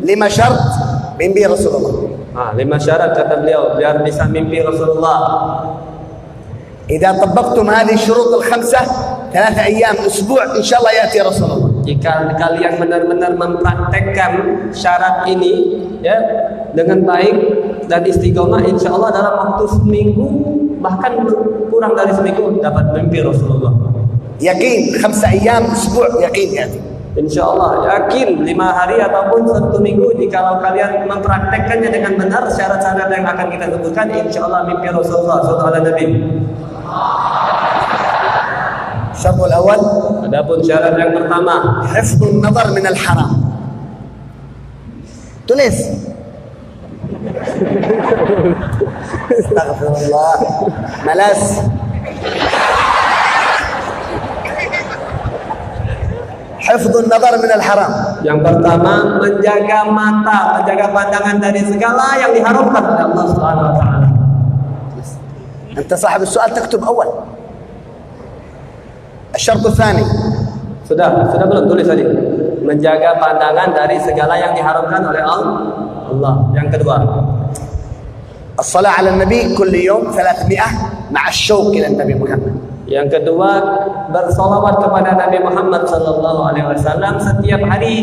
5 syarat mimpi Rasulullah. 5 syarat kata beliau biar bisa mimpi Rasulullah. إذا طبقتم هذه الشروط ال5 3 أيام أسبوع إن شاء الله يأتي رسول الله. Jika kalian benar-benar mempraktekkan syarat ini ya dengan baik dan istiqomah, insya Allah dalam waktu seminggu bahkan kurang dari seminggu dapat mimpi Rasulullah. يقين 5 أيام أسبوع يقين يأتي. Insya Allah yakin 5 hari ataupun 1 minggu jika kalian mempraktekkannya dengan benar syarat-syarat yang akan kita sebutkan, insya Allah mimpi Rasulullah sallallahu alaihi wasallam. الشرط الأول Adapun syarat yang pertama, حفظ النظر من الحرام. tulis. استغفر الله. malas. حفظ النظر من الحرام. Yang pertama menjaga mata, menjaga pandangan dari segala yang diharamkan oleh Allah Subhanahu wa taala. أنت صاحب السؤال تكتب أول. الشرط الثاني. Sudah belum tulis tadi. Menjaga pandangan dari segala yang diharamkan oleh Allah. Yang kedua, الصلاة على النبي كل يوم 300 مع الشوق إلى النبي محمد. Yang kedua, bersolawat kepada Nabi Muhammad sallallahu alaihi wasallam setiap hari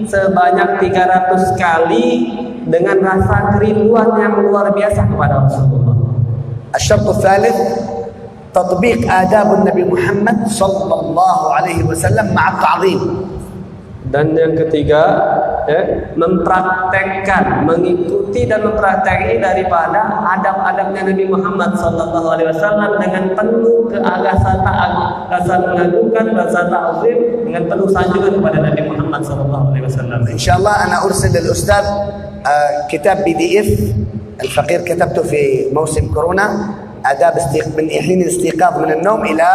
sebanyak 300 kali dengan rasa kerinduan yang luar biasa kepada Rasulullah. الشرط الثالث تطبيق آداب النبي محمد صلى الله عليه وسلم مع التعظيم. Dan yang ketiga, mempraktekkan, mengikuti dan mempraktekkan daripada adab-adabnya Nabi Muhammad sallallahu alaihi wasallam dengan penuh keagasan, rasa mengagungkan, rasa ta'zim, dengan penuh sanjungan kepada Nabi Muhammad sallallahu alaihi wasallam. إن شاء الله أنا أرسل للأستاذ كتاب PDF الفقير كتبته في موسم كورونا آداب من حين الاستيقاظ من النوم إلى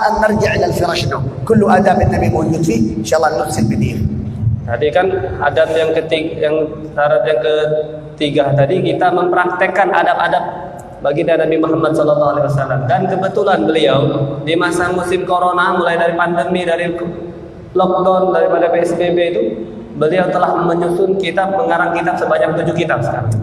أن نرجع إلى الفراش النوم كل آداب النبي موجود فيه إن شاء الله نرسل PDF. Tadi kan adab yang syarat yang ketiga tadi kita mempraktekkan adab-adab baginda Nabi Muhammad SAW, dan kebetulan beliau di masa musim corona, mulai dari pandemi, dari lockdown, daripada PSBB itu, beliau telah menyusun kitab, mengarang kitab sebanyak 7 kitab sekarang.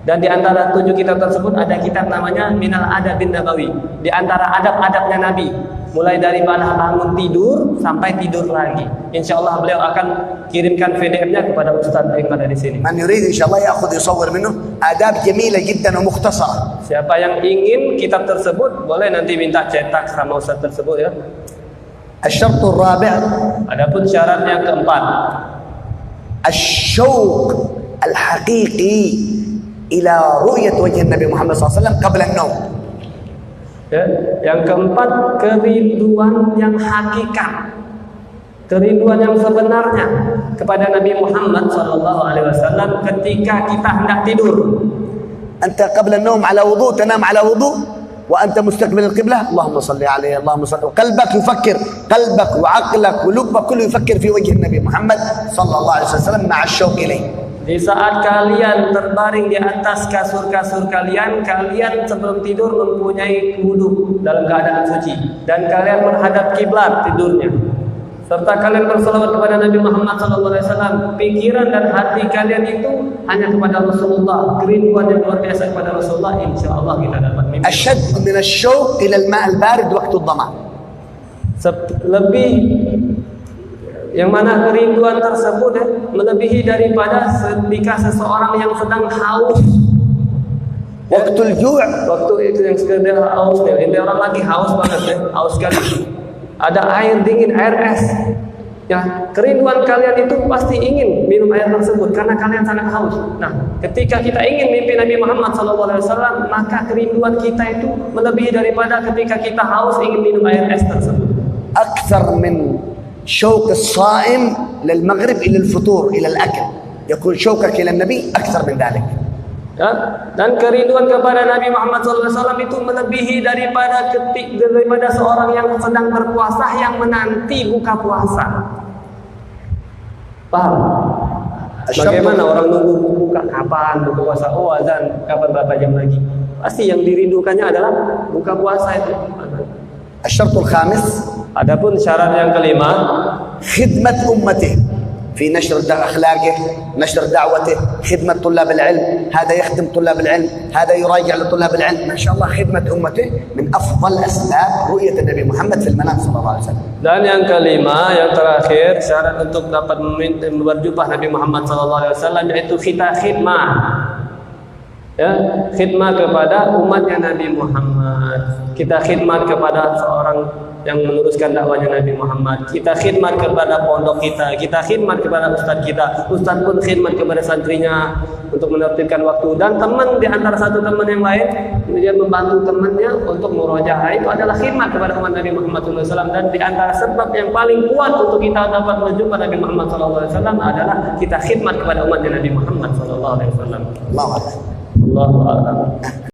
Dan di antara 7 kitab tersebut ada kitab namanya Minal Adabin Nabawi, di antara adab-adabnya Nabi, mulai dari bangun tidur sampai tidur lagi. Insya Allah beliau akan kirimkan PDF-nya kepada Ustaz yang ada di sini. من يريد إن شاء الله يأخذ يصور منه آداب جميلة جدا ومختصرة. Siapa yang ingin kitab tersebut boleh nanti minta cetak sama Ustaz tersebut ya. الشرط الرابع Adapun syarat yang keempat, الشوق الحقيقي إلى رؤية وجه النبي محمد صلى الله عليه وسلم قبل النوم. ya, yang keempat kerinduan yang hakikat, kerinduan yang sebenarnya kepada Nabi Muhammad SAW ketika kita hendak tidur. أنت قبل النوم على وضوء تنام على وضوء وأنت مستقبل القبلة اللهم صل عليه اللهم صل، قلبك يفكر، قلبك وعقلك ولبك كله يفكر في وجه النبي محمد صلى الله عليه وسلم مع الشوق إليه. Di saat kalian terbaring di atas kasur-kasur kalian, kalian sebelum tidur mempunyai wudhu dalam keadaan suci, dan kalian menghadap kiblat tidurnya, serta kalian bersalawat kepada Nabi Muhammad SAW. Pikiran dan hati kalian itu hanya kepada Rasulullah, kerinduan yang luar biasa kepada Rasulullah. Insya Allah kita dapat mimpi. أشد من الشوق إلى الماء البارد وقت الظمأ. Lebih yang mana kerinduan tersebut melebihi daripada ketika seseorang yang sedang haus. وقت الجوع. Waktu itu yang sekedar haus nih, ini orang lagi haus banget haus sekali. Ada air dingin, air es. Ya, kerinduan kalian itu pasti ingin minum air tersebut karena kalian sangat haus. Nah, ketika kita ingin mimpi Nabi Muhammad SAW, maka kerinduan kita itu melebihi daripada ketika kita haus ingin minum air es tersebut. أكثر من شوق الصائم للمغرب إلى الفطور إلى الأكل، يكون شوقك إلى النبي أكثر من ذلك. Ya, dan kerinduan kepada Nabi Muhammad SAW itu melebihi daripada seorang yang sedang berpuasa yang menanti buka puasa. Paham? Bagaimana orang nunggu buka kapan buka puasa? Oh azan kapan berapa jam lagi? Pasti yang dirindukannya adalah buka puasa itu. الشرط الخامس Adapun syarat yang kelima, خدمة أمته في نشر أخلاقه، نشر دعوته، خدمة طلاب العلم، هذا يخدم طلاب العلم، هذا يراجع لطلاب العلم. ما شاء الله خدمة أمته من أفضل أسباب رؤية النبي محمد في المنام صلى الله عليه وسلم. Dan yang kelima, yang terakhir, syarat untuk dapat berjumpa Nabi Muhammad SAW yaitu kita khidmah. Ya, khidmah kepada umatnya Nabi Muhammad. Kita khidmat kepada seorang yang meneruskan dakwahnya Nabi Muhammad. Kita khidmat kepada pondok kita. Kita khidmat kepada ustadz kita. Ustadz pun khidmat kepada santrinya untuk menertibkan waktu. Dan teman di antara satu teman yang lain, dia membantu temannya untuk murojaah. Itu adalah khidmat kepada umat Nabi Muhammad SAW. Dan di antara sebab yang paling kuat untuk kita dapat berjumpa Nabi Muhammad SAW adalah kita khidmat kepada umatnya Nabi Muhammad SAW. الله أكبر. Allahu a'lam.